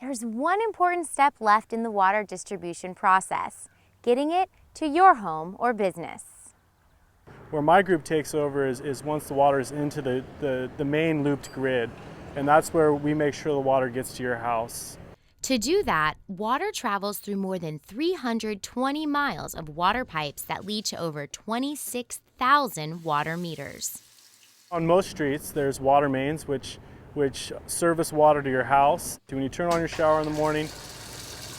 There's one important step left in the water distribution process: getting it to your home or business. Where my group takes over is once the water is into the main looped grid, and that's where we make sure the water gets to your house. To do that, water travels through more than 320 miles of water pipes that lead to over 26,000 water meters. On most streets, there's water mains which service water to your house. When you turn on your shower in the morning,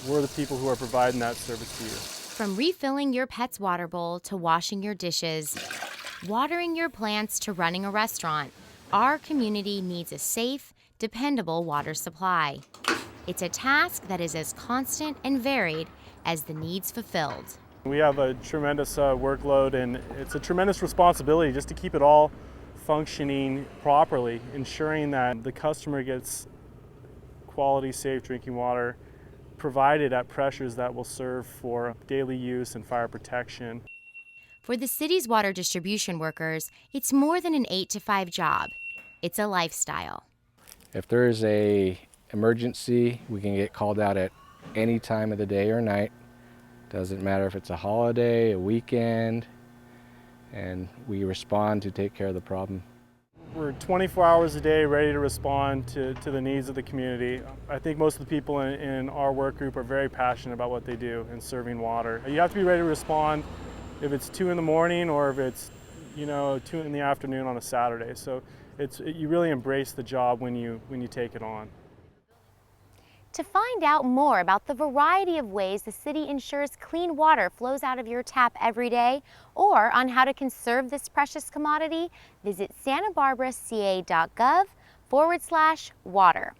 we're the people who are providing that service to you. From refilling your pet's water bowl to washing your dishes, watering your plants to running a restaurant, our community needs a safe, dependable water supply. It's a task that is as constant and varied as the needs fulfilled. We have a tremendous workload, and it's a tremendous responsibility just to keep it all functioning properly, ensuring that the customer gets quality, safe drinking water provided at pressures that will serve for daily use and fire protection. For the city's water distribution workers, it's more than an 8-to-5 job. It's a lifestyle. If there is an emergency, we can get called out at any time of the day or night. Doesn't matter if it's a holiday, a weekend, and we respond to take care of the problem. We're 24 hours a day ready to respond to the needs of the community. I think most of the people in our work group are very passionate about what they do in serving water. You have to be ready to respond if it's 2 in the morning or if it's 2 in the afternoon on a Saturday. So you really embrace the job when you take it on. To find out more about the variety of ways the city ensures clean water flows out of your tap every day, or on how to conserve this precious commodity, visit santabarbaraca.gov/water.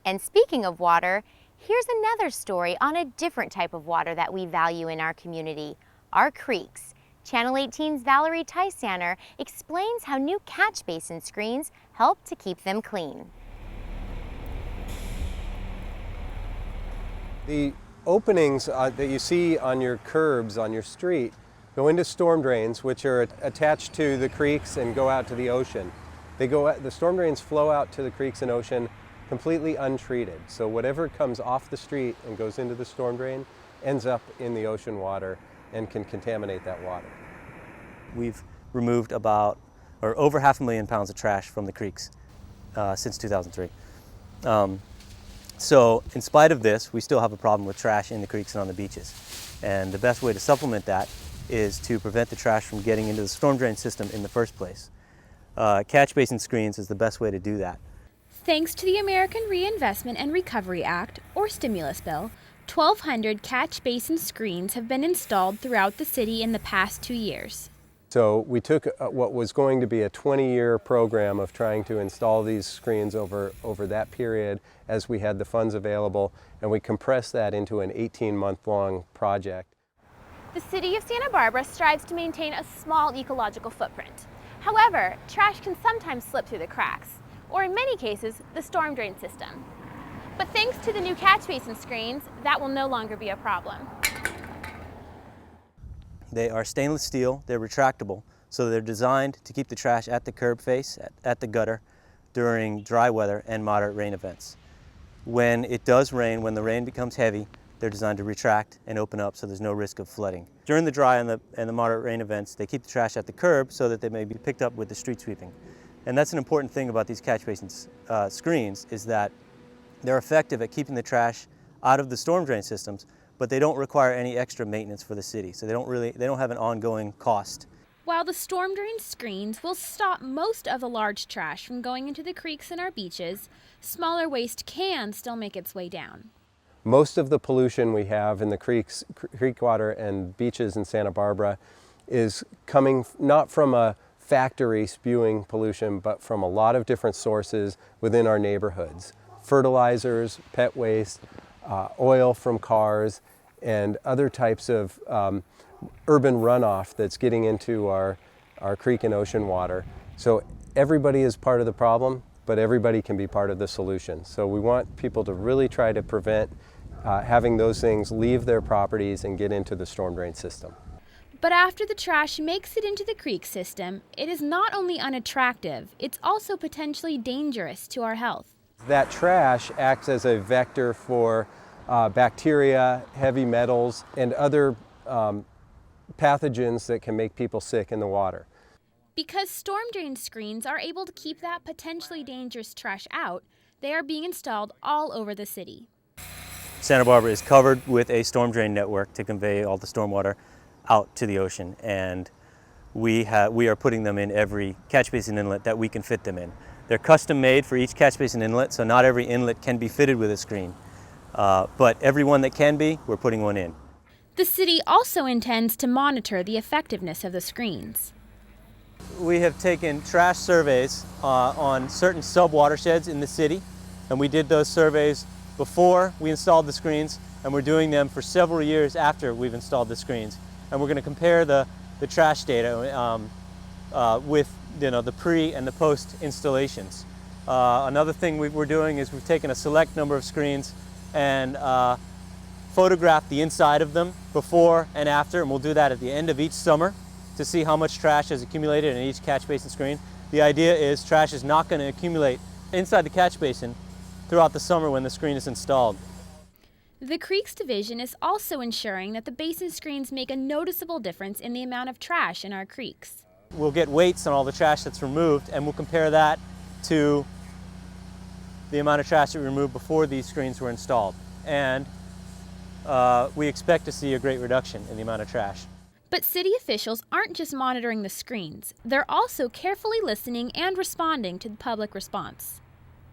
And speaking of water, here's another story on a different type of water that we value in our community: our creeks. Channel 18's Valerie Tysaner explains how new catch basin screens help to keep them clean. The openings that you see on your curbs on your street go into storm drains, which are attached to the creeks and go out to the ocean. The storm drains flow out to the creeks and ocean completely untreated. So whatever comes off the street and goes into the storm drain ends up in the ocean water and can contaminate that water. We've removed over 500,000 pounds of trash from the creeks since 2003. So in spite of this, we still have a problem with trash in the creeks and on the beaches. And the best way to supplement that is to prevent the trash from getting into the storm drain system in the first place. Catch basin screens is the best way to do that. Thanks to the American Reinvestment and Recovery Act, or stimulus bill, 1,200 catch basin screens have been installed throughout the city in the past 2 years. So we took what was going to be a 20-year program of trying to install these screens over that period as we had the funds available, and we compressed that into an 18-month-long project. The city of Santa Barbara strives to maintain a small ecological footprint. However, trash can sometimes slip through the cracks, or in many cases, the storm drain system. But thanks to the new catch basin screens, that will no longer be a problem. They are stainless steel, they're retractable, so they're designed to keep the trash at the curb face, at the gutter, during dry weather and moderate rain events. When it does rain, when the rain becomes heavy, they're designed to retract and open up so there's no risk of flooding. During the dry and the moderate rain events, they keep the trash at the curb so that they may be picked up with the street sweeping. And that's an important thing about these catch basin screens, is that they're effective at keeping the trash out of the storm drain systems, but they don't require any extra maintenance for the city, so they don't have an ongoing cost. While the storm drain screens will stop most of the large trash from going into the creeks and our beaches, smaller waste can still make its way down. Most of the pollution we have in the creeks, creek water and beaches in Santa Barbara is coming not from a factory spewing pollution, but from a lot of different sources within our neighborhoods. Fertilizers, pet waste, oil from cars, and other types of urban runoff that's getting into our creek and ocean water. So everybody is part of the problem, but everybody can be part of the solution. So we want people to really try to prevent having those things leave their properties and get into the storm drain system. But after the trash makes it into the creek system, it is not only unattractive, it's also potentially dangerous to our health. That trash acts as a vector for bacteria, heavy metals, and other pathogens that can make people sick in the water. Because storm drain screens are able to keep that potentially dangerous trash out, they are being installed all over the city. Santa Barbara is covered with a storm drain network to convey all the stormwater out to the ocean, and we are putting them in every catch basin inlet that we can fit them in. They're custom made for each catch basin inlet, so not every inlet can be fitted with a screen, but every one that can be, we're putting one in. The city also intends to monitor the effectiveness of the screens. We have taken trash surveys on certain sub-watersheds in the city, and we did those surveys before we installed the screens, and we're doing them for several years after we've installed the screens. And we're going to compare the trash data with the pre and the post installations. Another thing we're doing is we've taken a select number of screens and photographed the inside of them before and after, and we'll do that at the end of each summer to see how much trash has accumulated in each catch basin screen. The idea is trash is not going to accumulate inside the catch basin throughout the summer when the screen is installed. The Creeks Division is also ensuring that the basin screens make a noticeable difference in the amount of trash in our creeks. We'll get weights on all the trash that's removed, and we'll compare that to the amount of trash that we removed before these screens were installed. And we expect to see a great reduction in the amount of trash. But city officials aren't just monitoring the screens, they're also carefully listening and responding to the public response.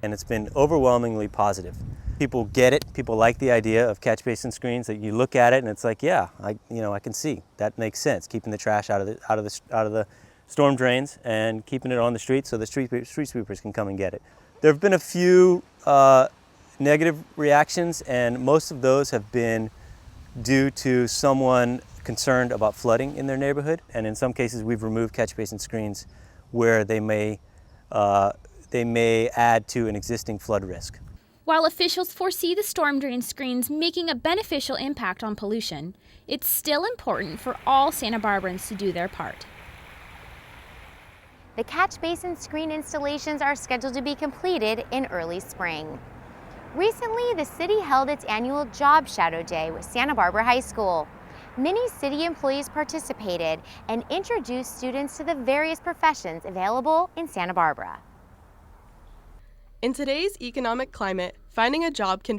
And it's been overwhelmingly positive. People get it. People like the idea of catch basin screens. That you look at it and it's like, yeah, I can see that makes sense. Keeping the trash out of the storm drains and keeping it on the street so the street sweepers can come and get it. There have been a few negative reactions, and most of those have been due to someone concerned about flooding in their neighborhood. And in some cases, we've removed catch basin screens where they may add to an existing flood risk. While officials foresee the storm drain screens making a beneficial impact on pollution, it's still important for all Santa Barbarans to do their part. The catch basin screen installations are scheduled to be completed in early spring. Recently, the city held its annual Job Shadow Day with Santa Barbara High School. Many city employees participated and introduced students to the various professions available in Santa Barbara. In today's economic climate, finding a job can